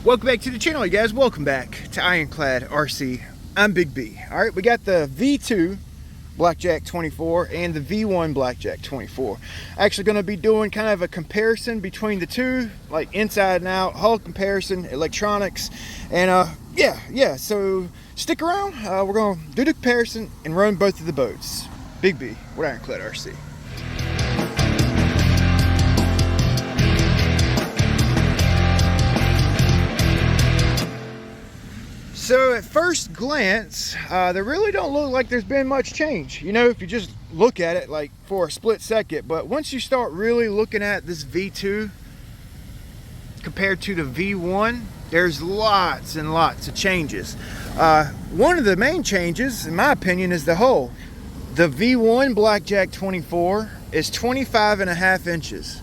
Welcome back to the channel, you guys. Welcome back to Ironclad RC. I'm Big B. All right, we got the V2 Blackjack 24 and the V1 Blackjack 24. Actually going to be doing kind of a comparison between the two, like inside and out, hull comparison, electronics, and yeah, so stick around. We're going to do the comparison and run both of the boats. Big B with Ironclad RC. So at first glance, they really don't look like there's been much change, you know, if you just look at it like for a split second. But once you start really looking at this V2 compared to the V1, there's lots and lots of changes. One of the main changes, in my opinion, is the hull. The V1 Blackjack 24 is 25.5 inches.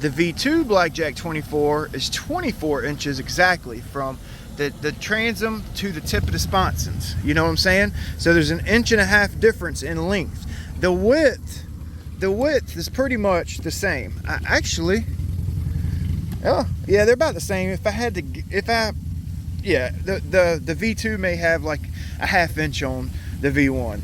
The V2 Blackjack 24 is 24 inches exactly from the transom to the tip of the sponsons. You know what I'm saying? So there's an 1.5 inch difference in length. The width is pretty much the same. Oh yeah, they're about the same. The V2 may have like a 1/2 inch on the V1.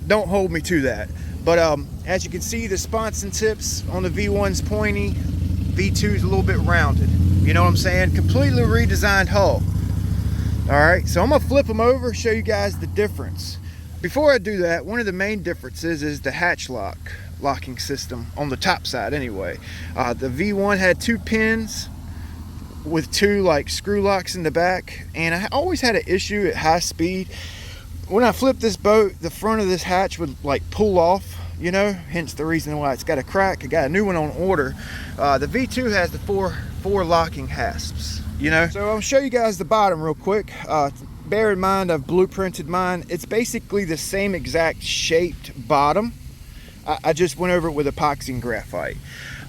Don't hold me to that. But as you can see, the sponson tips on the V1's pointy, V2 is a little bit rounded. You know what I'm saying? Completely redesigned hull. All right, so I'm gonna flip them over, show you guys the difference. Before I do that, one of the main differences is the hatch locking system on the top side anyway. The V1 had 2 pins with 2 like screw locks in the back, and I always had an issue at high speed. When I flipped this boat, the front of this hatch would like pull off, you know, hence the reason why it's got a crack. I got a new one on order. The V2 has the four locking hasps, you know. So I'll show you guys the bottom real quick. Bear in mind, I've blueprinted mine. It's basically the same exact shaped bottom. I just went over it with epoxy and graphite.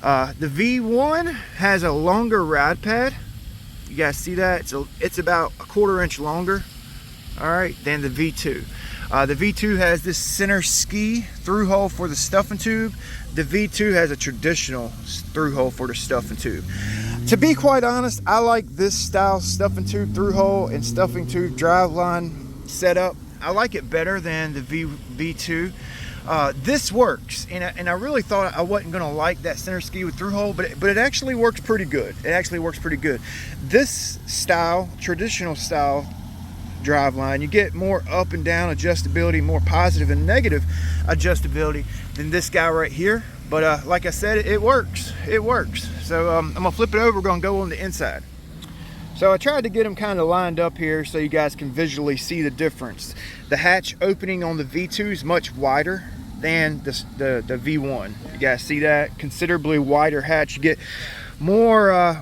The V1 has a longer ride pad. You guys see that? It's about a 1/4 inch longer, all right, than the V2. The V2 has this center ski through hole for the stuffing tube. The V2 has a traditional through hole for the stuffing tube. To be quite honest, I like this style stuffing tube through hole and stuffing tube drive line setup. I like it better than the V2. This works, and I really thought I wasn't gonna like that center ski with through hole, but it actually works pretty good. It actually works pretty good. This style, traditional style drive line, you get more up and down adjustability, more positive and negative adjustability than this guy right here. But like I said, it works. So I'm gonna flip it over. We're gonna go on the inside. So I tried to get them kind of lined up here so you guys can visually see the difference. The hatch opening on the V2 is much wider than the V1. You guys see that? Considerably wider hatch. You get more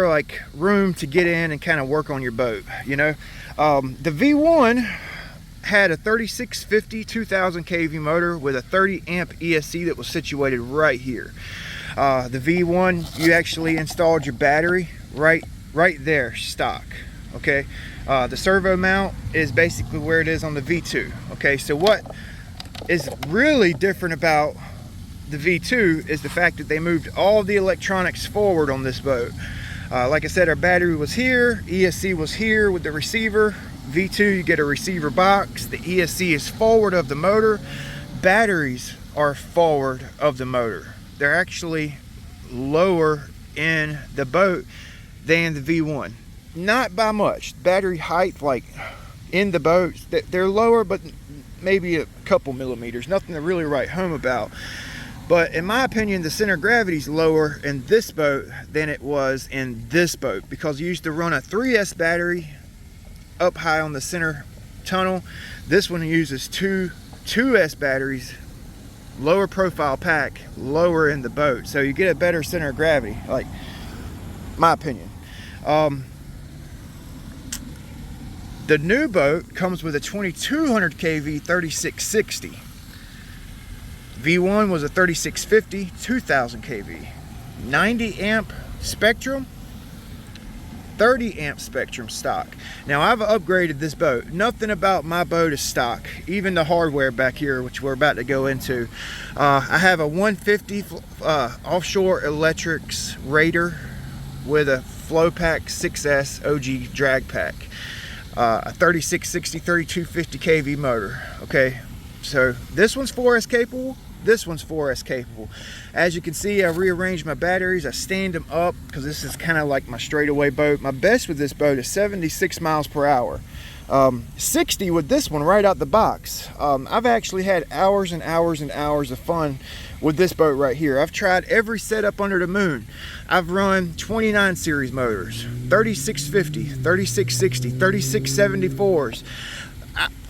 like room to get in and kind of work on your boat, you know. The V1 had a 3650 2000 kV motor with a 30 amp ESC that was situated right here. The V1, you actually installed your battery right there, stock. Okay, the servo mount is basically where it is on the V2. Okay, so what is really different about the V2 is the fact that they moved all the electronics forward on this boat. Like I said, our battery was here, ESC was here with the receiver. V2, you get a receiver box. The ESC is forward of the motor. Batteries are forward of the motor. They're actually lower in the boat than the V1. Not by much. Battery height, like in the boat, they're lower, but maybe a couple millimeters. Nothing to really write home about. But in my opinion, the center of gravity is lower in this boat than it was in this boat, because you used to run a 3S battery up high on the center tunnel. This one uses 2S batteries, lower profile pack, lower in the boat. So you get a better center of gravity, like my opinion. The new boat comes with a 2200 kV 3660. V1 was a 3650 2000 kV, 90 amp Spectrum, 30 amp Spectrum stock. Now I've upgraded this boat. Nothing about my boat is stock, even the hardware back here, which we're about to go into. I have a 150 offshore electrics Raider with a Flow Pack 6S OG drag pack, a 3660 3250 kV motor. Okay, so this one's 4S capable, this one's 4S capable. As you can see, I rearranged my batteries, I stand them up because this is kind of like my straightaway boat. My best with this boat is 76 miles per hour. 60 with this one right out the box. I've actually had hours and hours and hours of fun with this boat right here. I've tried every setup under the moon. I've run 29 series motors, 3650, 3660, 3674s.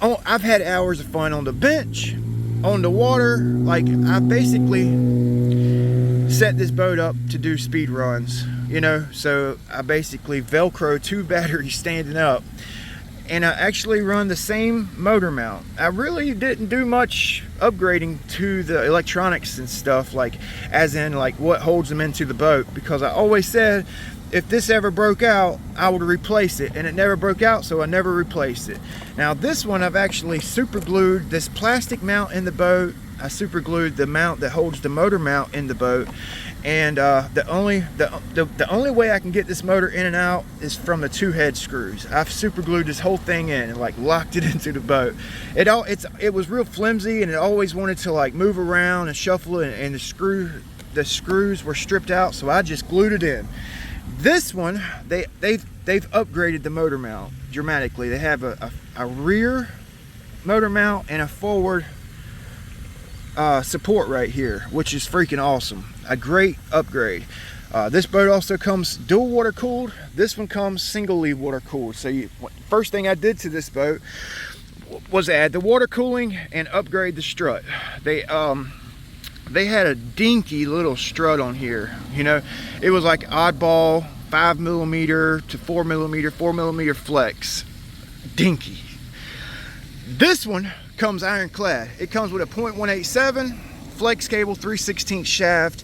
I've had hours of fun on the bench, on the water. Like, I basically set this boat up to do speed runs, you know. So I basically Velcro 2 batteries standing up, and I actually run the same motor mount. I really didn't do much upgrading to the electronics and stuff, like as in like what holds them into the boat, because I always said if this ever broke out, I would replace it, and it never broke out, so I never replaced it. Now this one, I've actually super glued this plastic mount in the boat. I super glued the mount that holds the motor mount in the boat, and the only way I can get this motor in and out is from the 2 head screws. I've super glued this whole thing in and like locked it into the boat. It was real flimsy, and it always wanted to like move around and shuffle it, and the screws were stripped out, so I just glued it in. This one, they've upgraded the motor mount dramatically. They have a rear motor mount and a forward support right here, which is freaking awesome. A great upgrade. This boat also comes dual water cooled. This one comes single lead water cooled. So first thing I did to this boat was add the water cooling and upgrade the strut. They had a dinky little strut on here, you know. It was like oddball 5mm to 4mm flex, dinky. This one comes ironclad. It comes with a .187 flex cable, 3/16 shaft,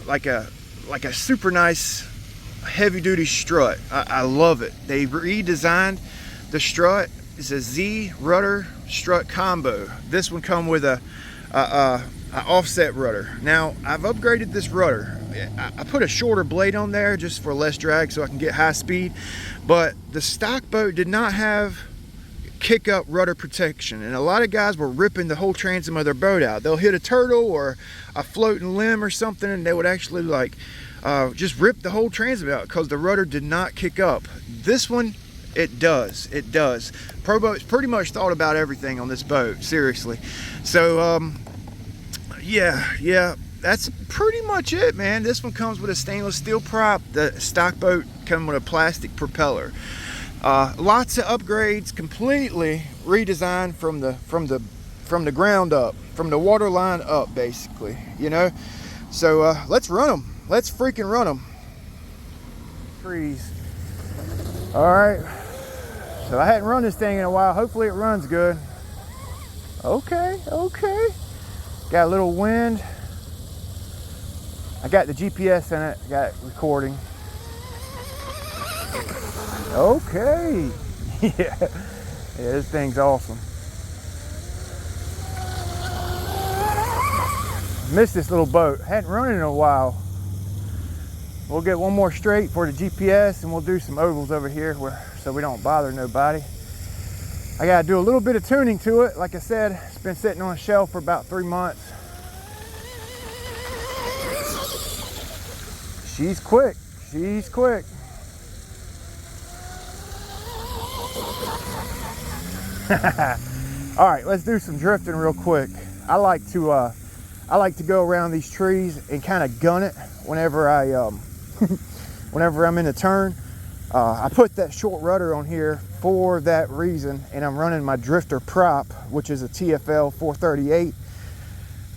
like a super nice heavy duty strut. I love it. They redesigned the strut. It's a Z rudder strut combo. This one come with a offset rudder. Now I've upgraded this rudder. I put a shorter blade on there just for less drag so I can get high speed, but the stock boat did not have kick up rudder protection, and a lot of guys were ripping the whole transom of their boat out. They'll hit a turtle or a floating limb or something, and they would actually like just rip the whole transom out because the rudder did not kick up. This one, it does. Proboat's pretty much thought about everything on this boat, seriously. So yeah, that's pretty much it, man. This one comes with a stainless steel prop. The stock boat comes with a plastic propeller. Lots of upgrades, completely redesigned from the ground up, from the water line up, basically, you know. So let's run them. Let's freaking run them. Trees. All right. So I hadn't run this thing in a while. Hopefully it runs good. Okay. Got a little wind. I got the GPS in it. Got it recording. Okay. Yeah, this thing's awesome. Missed this little boat. Hadn't run it in a while. We'll get one more straight for the GPS, and we'll do some ovals over here so we don't bother nobody. I gotta do a little bit of tuning to it. Like I said, it's been sitting on a shelf for about 3 months. She's quick. All right, let's do some drifting real quick. I like to go around these trees and kind of gun it whenever I'm in a turn. I put that short rudder on here for that reason, and I'm running my drifter prop, which is a TFL 438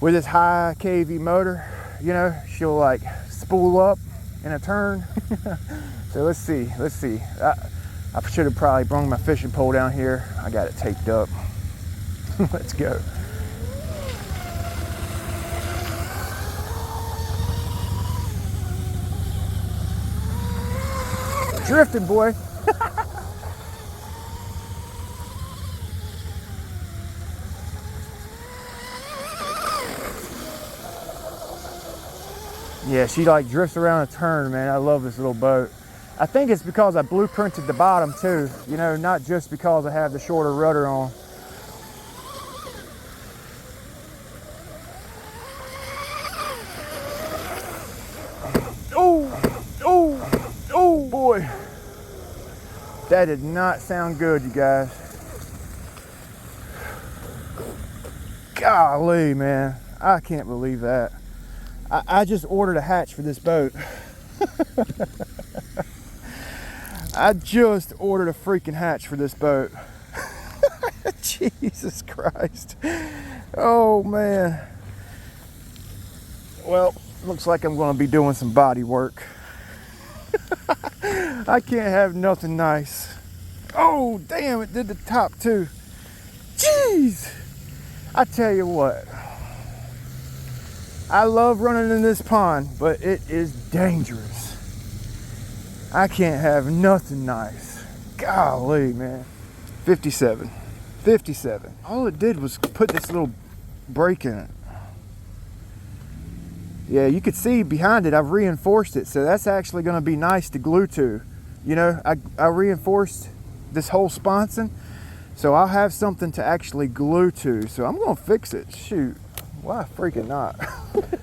with this high kV motor. You know, she'll like spool up in a turn. So let's see. I should have probably brought my fishing pole down here. I got it taped up. Let's go. Drifting, boy. Yeah, she like drifts around a turn, man. I love this little boat. I think it's because I blueprinted the bottom too, you know, not just because I have the shorter rudder on. Oh boy. That did not sound good, you guys. Golly, man. I can't believe that. I just ordered a hatch for this boat. I just ordered a freaking hatch for this boat. Jesus Christ. Oh, man. Well, looks like I'm going to be doing some body work. I can't have nothing nice. Oh, damn, it did the top too. Jeez. I tell you what. I love running in this pond, but it is dangerous. I can't have nothing nice. Golly, man. 57. 57. All it did was put this little break in it. Yeah, you could see behind it, I've reinforced it, so that's actually going to be nice to glue to. You know, I reinforced this whole sponson, so I'll have something to actually glue to. So I'm going to fix it. Shoot, why freaking not?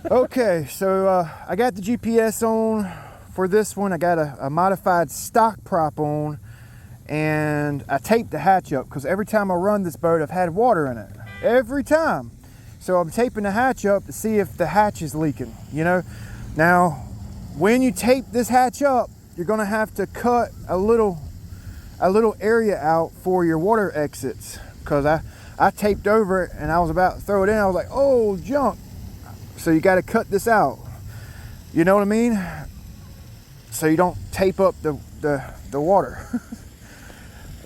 Okay, so I got the GPS on for this one. I got a modified stock prop on, and I taped the hatch up because every time I run this boat, I've had water in it. Every time. So I'm taping the hatch up to see if the hatch is leaking, you know. Now, when you tape this hatch up, you're gonna have to cut a little area out for your water exits, because I taped over it and I was about to throw it in. I was like, oh, junk. So you gotta cut this out. You know what I mean? So you don't tape up the water.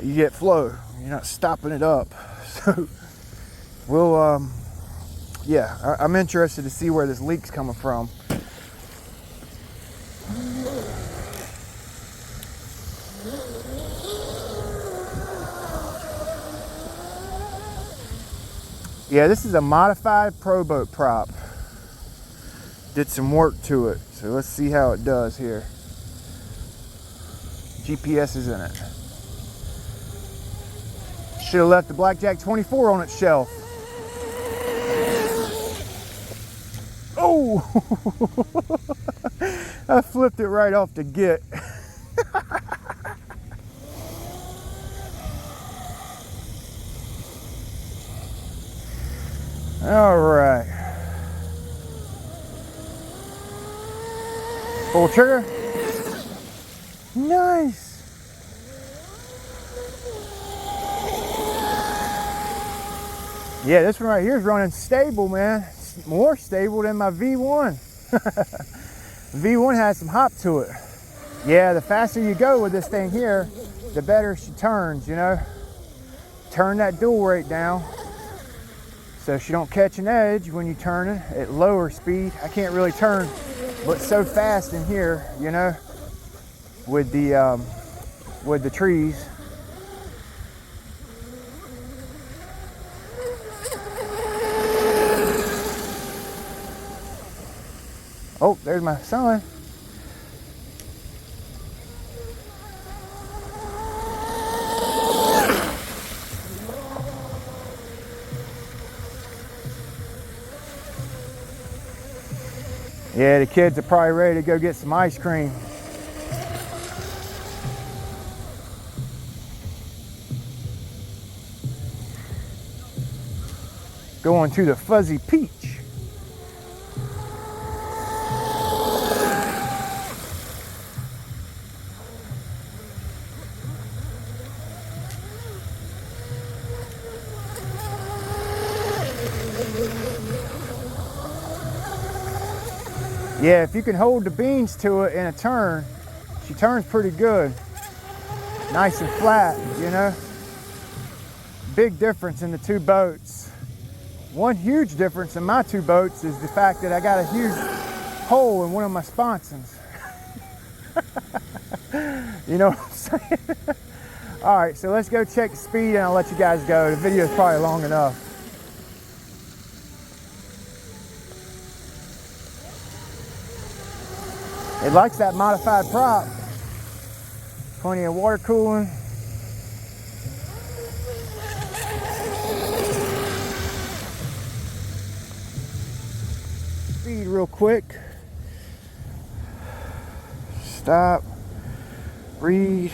You get flow. You're not stopping it up. So we'll, yeah, I'm interested to see where this leak's coming from. Yeah, this is a modified Proboat prop. Did some work to it, so let's see how it does here. GPS is in it. Should have left the Blackjack 24 on its shelf. Oh! I flipped it right off the git. All right. Full trigger. Nice. Yeah, this one right here is running stable, man. It's more stable than my V1. V1 has some hop to it. Yeah, the faster you go with this thing here, the better she turns, you know. Turn that dual rate down so she don't catch an edge when you turn it at lower speed. I can't really turn but so fast in here, you know, with the trees. Oh, there's my son. Yeah, the kids are probably ready to go get some ice cream. Going to the Fuzzy Peach. Yeah, if you can hold the beans to it in a turn, she turns pretty good. Nice and flat, you know. Big difference in the two boats. One huge difference in my two boats is the fact that I got a huge hole in one of my sponsons. You know what I'm saying? All right, so let's go check the speed and I'll let you guys go. The video is probably long enough. It likes that modified prop. Plenty of water cooling. Speed real quick. Stop. Read.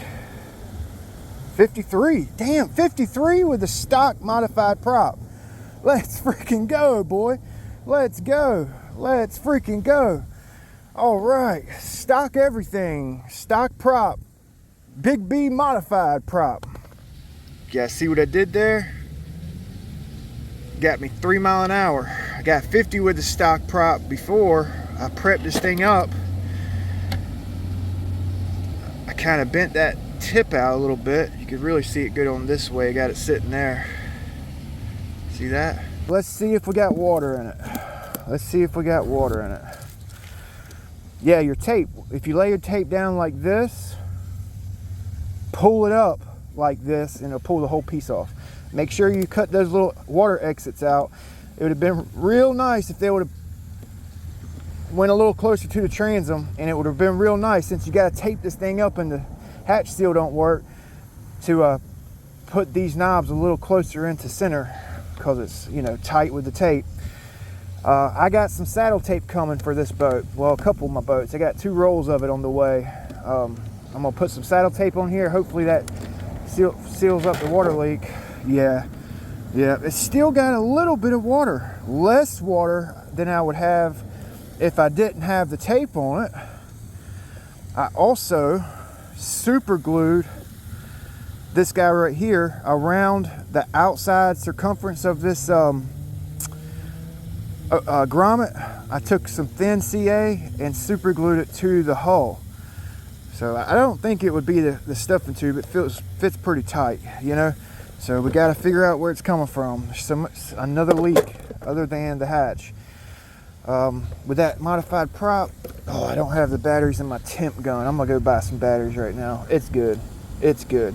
53. Damn, 53 with the stock modified prop. Let's freaking go, boy. Let's go. Let's freaking go. All right. Stock everything. Stock prop. Big B modified prop. You guys see what I did there? Got me 3 miles an hour. I got 50 with the stock prop before I prepped this thing up. I kind of bent that tip out a little bit. You could really see it good on this way. I got it sitting there. See that? Let's see if we got water in it. Let's see if we got water in it. Yeah, your tape. If you lay your tape down like this, pull it up like this, and it'll pull the whole piece off. Make sure you cut those little water exits out. It would have been real nice if they would have went a little closer to the transom, and it would have been real nice, since you got to tape this thing up and the hatch seal don't work, to put these knobs a little closer into center, because it's, you know, tight with the tape. I got some saddle tape coming for this boat. Well, a couple of my boats. I got 2 rolls of it on the way. I'm gonna put some saddle tape on here. Hopefully that seals up the water leak. Yeah, it's still got a little bit of water, less water than I would have if I didn't have the tape on it. I also super glued this guy right here around the outside circumference of this grommet. I took some thin CA and super glued it to the hull. So I don't think it would be the stuffing tube. It fits pretty tight, you know. So we got to figure out where it's coming from. There's another leak other than the hatch. With that modified prop, oh, I don't have the batteries in my temp gun. I'm gonna go buy some batteries right now. It's good. It's good.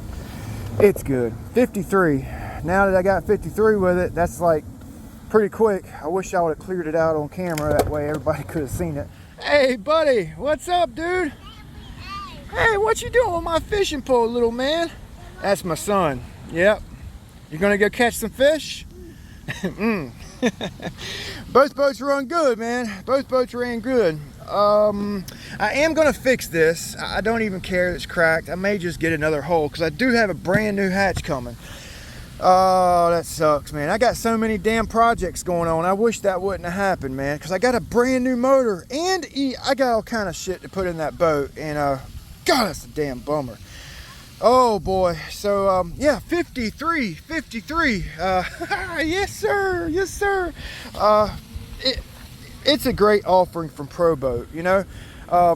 It's good. 53. Now that I got 53 with it, that's like pretty quick. I wish I would have cleared it out on camera. That way everybody could have seen it. Hey, buddy. What's up, dude? Hey, what you doing with my fishing pole, little man? That's my son. Yep. You gonna go catch some fish? Both boats run good, man. Both boats ran good. I am gonna fix this. I don't even care that it's cracked. I may just get another hole, because I do have a brand new hatch coming. Oh, that sucks, man. I got so many damn projects going on. I wish that wouldn't have happened, man, because I got a brand new motor, and I got all kind of shit to put in that boat, and God, that's a damn bummer. Oh boy. So yeah, 53. Yes sir, yes sir. It's a great offering from Proboat, you know. I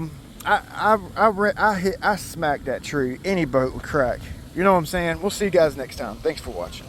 smacked that tree. Any boat would crack. You know what I'm saying? We'll see you guys next time. Thanks for watching.